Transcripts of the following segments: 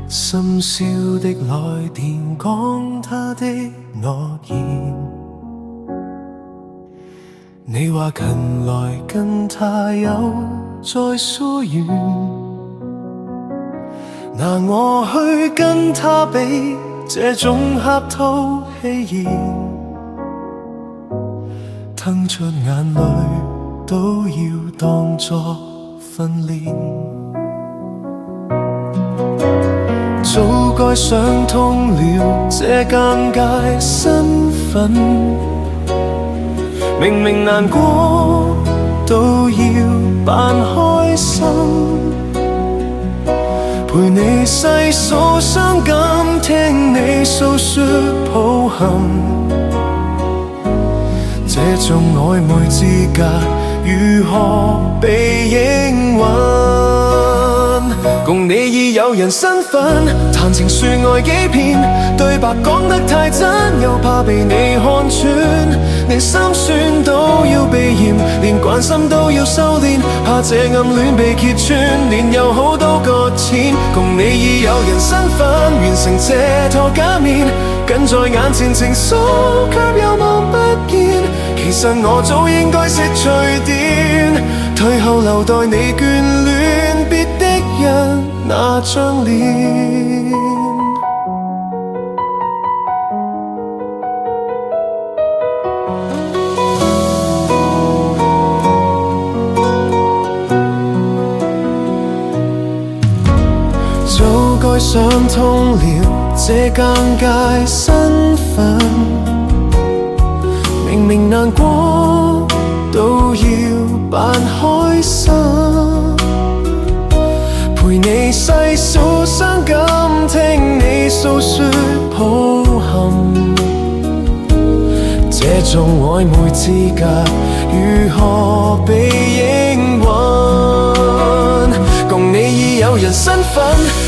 深宵的來電講他的諾言，你話近來跟他有再疏遠，拿我去跟他比，這種客套戲言，吞出眼淚都要當作訓練。早該想通了這尷尬身份，明明難過都要扮開心，陪你細數傷感，聽你訴說抱憾，這種曖昧之隔如何被應允？共你已有人身份，談情說愛幾遍，對白講得太真，又怕被你看穿，你心酸都要避嫌，連關心都要收斂，怕這暗戀被揭穿，連友好都擱淺。共你已有人身份，完成這套假面，近在眼前情愫卻又望不見，其實我早應該識趣點，退後留待你眷戀別的人那張臉。早該想通了這尷尬身份，明明難過都要扮開心，陪你細數傷感，聽你訴說抱憾，這種曖昧之隔如何被應允？共你已有人身份，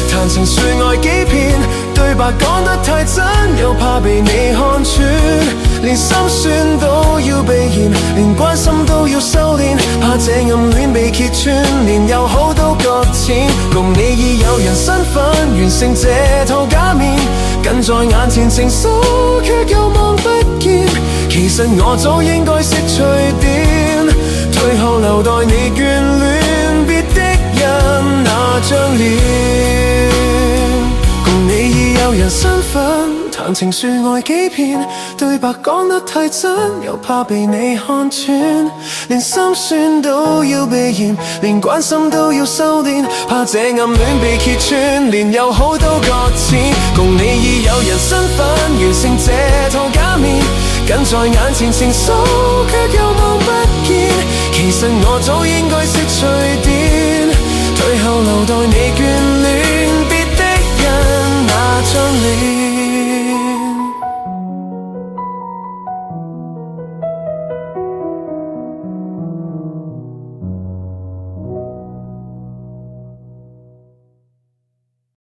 談情說愛幾遍，對白講得太真，又怕被你看穿，連心酸都要避嫌，連關心都要收斂，怕這暗戀被揭穿，連友好都擱淺。共你已有人身份，完成這套假面，近在眼前情愫卻又望不見，其實我早應該識趣點，退後留待你眷戀別的人那張臉。共你已有人身份，談情說愛幾遍，對白講得太真，又怕被你看穿，連心酸都要避嫌，連關心都要收斂，怕這暗戀被揭穿，連友好都擱淺。共你已有人身份，完成這套假面，近在眼前情愫卻又望不見，其實我早應該識趣點，退後留待你眷